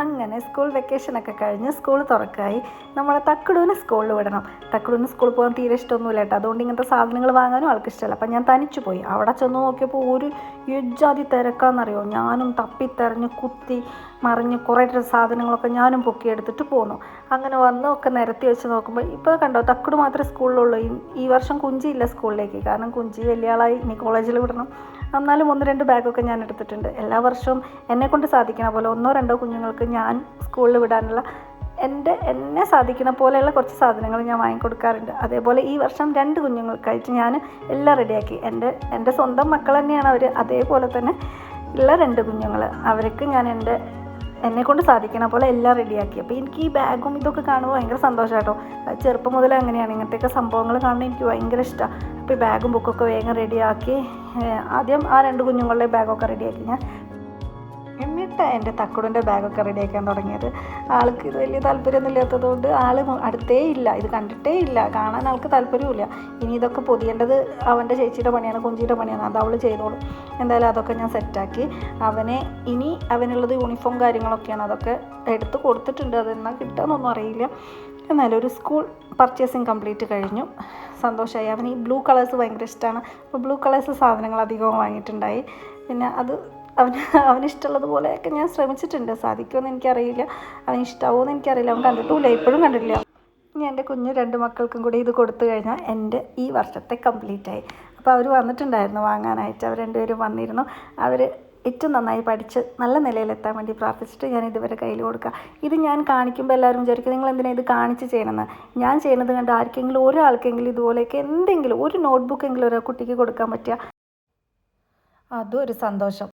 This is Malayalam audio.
അങ്ങനെ സ്കൂൾ വെക്കേഷനൊക്കെ കഴിഞ്ഞ് സ്കൂൾ തുറക്കായി. നമ്മളെ തക്കുടൂന് സ്കൂളിൽ വിടണം. തക്കുടൂന് സ്കൂളിൽ പോകാൻ തീരെ ഇഷ്ടമൊന്നുമില്ല കേട്ടോ. അതുകൊണ്ട് ഇങ്ങനത്തെ സാധനങ്ങൾ വാങ്ങാനും ആൾക്ക് ഇഷ്ടമല്ല. അപ്പം ഞാൻ തനിച്ചു പോയി. അവിടെ ചെന്ന് നോക്കിയപ്പോൾ ഒരു യജ്ജാതി തിരക്കാന്നറിയോ. ഞാനും തപ്പിത്തെരഞ്ഞ് കുത്തി മറിഞ്ഞ് കുറേ സാധനങ്ങളൊക്കെ ഞാനും പൊക്കിയെടുത്തിട്ട് പോന്നു. അങ്ങനെ വന്ന് ഒക്കെ നിരത്തി വെച്ച് നോക്കുമ്പോൾ ഇപ്പോൾ കണ്ടോ, തക്കുട് മാത്രമേ സ്കൂളിലുള്ളൂ. ഈ വർഷം കുഞ്ചിയില്ല സ്കൂളിലേക്ക്. കാരണം കുഞ്ചി വലിയ ആളായി, ഇനി കോളേജിൽ വിടണം. എന്നാലും 1-2 ബാഗൊക്കെ ഞാൻ എടുത്തിട്ടുണ്ട്. എല്ലാ വർഷവും എന്നെക്കൊണ്ട് സാധിക്കണ പോലെ 1-2 കുഞ്ഞുങ്ങൾക്ക് ഞാൻ സ്കൂളിൽ വിടാനുള്ള എന്നെ സാധിക്കുന്ന പോലെയുള്ള കുറച്ച് സാധനങ്ങൾ ഞാൻ വാങ്ങിക്കൊടുക്കാറുണ്ട്. അതേപോലെ ഈ വർഷം 2 കുഞ്ഞുങ്ങൾക്കായിട്ട് ഞാൻ എല്ലാം റെഡിയാക്കി. എൻ്റെ സ്വന്തം മക്കൾ തന്നെയാണ് അവർ. അതേപോലെ തന്നെ ഉള്ള 2 കുഞ്ഞുങ്ങൾ, അവർക്ക് ഞാൻ എന്നെക്കൊണ്ട് സാധിക്കണ പോലെ എല്ലാം റെഡിയാക്കി. അപ്പോൾ എനിക്ക് ഈ ബാഗും ഇതൊക്കെ കാണുമ്പോൾ ഭയങ്കര സന്തോഷം കേട്ടോ. ചെറുപ്പം മുതലേ അങ്ങനെയാണ്, ഇങ്ങനത്തെയൊക്കെ സംഭവങ്ങൾ കാണുന്നത് എനിക്ക് ഭയങ്കര ഇഷ്ടമാണ്. അപ്പോൾ ഈ ബാഗും ബുക്കൊക്കെ വേഗം റെഡിയാക്കി ആദ്യം ആ 2 കുഞ്ഞുങ്ങളുടെ ബാഗൊക്കെ റെഡിയാക്കി ഞാൻ. എന്നിട്ട് എൻ്റെ തക്കുടിൻ്റെ ബാഗൊക്കെ റെഡിയാക്കാൻ തുടങ്ങിയത്. ആൾക്ക് ഇത് വലിയ താല്പര്യമൊന്നും ഇല്ലാത്തതുകൊണ്ട് ആൾ അടുത്തേ ഇല്ല, ഇത് കണ്ടിട്ടേ ഇല്ല, കാണാൻ ആൾക്ക് താല്പര്യമില്ല. ഇനി ഇതൊക്കെ പൊതിയേണ്ടത് അവൻ്റെ ചേച്ചിയുടെ പണിയാണ്, കുഞ്ചിയുടെ പണിയാണ്, അത് അവൾ ചെയ്തോളും. എന്തായാലും അതൊക്കെ ഞാൻ സെറ്റാക്കി. ഇനി അവനുള്ളത് യൂണിഫോം കാര്യങ്ങളൊക്കെയാണ്, അതൊക്കെ എടുത്ത് കൊടുത്തിട്ടുണ്ട്. അതെന്നാൽ കിട്ടാമെന്നൊന്നും അറിയില്ല. എന്നാലും ഒരു സ്കൂൾ പർച്ചേസിങ് കംപ്ലീറ്റ് കഴിഞ്ഞു. സന്തോഷമായി. അവന് ഈ ബ്ലൂ കളേഴ്സ് ഭയങ്കര ഇഷ്ടമാണ്. അപ്പോൾ ബ്ലൂ കളേഴ്സ് സാധനങ്ങൾ അധികവും വാങ്ങിയിട്ടുണ്ടായി. പിന്നെ അത് അവനിഷ്ടമുള്ളതുപോലെയൊക്കെ ഞാൻ ശ്രമിച്ചിട്ടുണ്ട്. സാധിക്കുമെന്ന് എനിക്കറിയില്ല, അവനിഷ്ടാവുമെന്ന് എനിക്കറിയില്ല. അവൻ കണ്ടിട്ടില്ല, ഇപ്പോഴും കണ്ടിട്ടില്ല. ഇനി എൻ്റെ കുഞ്ഞ് 2 മക്കൾക്കും കൂടി ഇത് കൊടുത്തു കഴിഞ്ഞാൽ എൻ്റെ ഈ വർഷത്തെ കംപ്ലീറ്റായി. അപ്പോൾ അവർ വന്നിട്ടുണ്ടായിരുന്നു വാങ്ങാനായിട്ട്. അവർ 2 പേരും വന്നിരുന്നു. അവർ ഏറ്റവും നന്നായി പഠിച്ച് നല്ല നിലയിലെത്താൻ വേണ്ടി പ്രാർത്ഥിച്ചിട്ട് ഞാൻ ഇതുവരെ കയ്യിൽ കൊടുക്കുക. ഇത് ഞാൻ കാണിക്കുമ്പോൾ എല്ലാവരും വിചാരിക്കും നിങ്ങൾ എന്തിനാണ് ഇത് കാണിച്ച് ചെയ്യണമെന്ന്. ഞാൻ ചെയ്യുന്നത് കണ്ട് ആർക്കെങ്കിലും ഒരാൾക്കെങ്കിലും ഇതുപോലെയൊക്കെ എന്തെങ്കിലും ഒരു നോട്ട്ബുക്കെങ്കിലും ഒരു കുട്ടിക്ക് കൊടുക്കാൻ പറ്റുക, അതും ഒരു സന്തോഷം.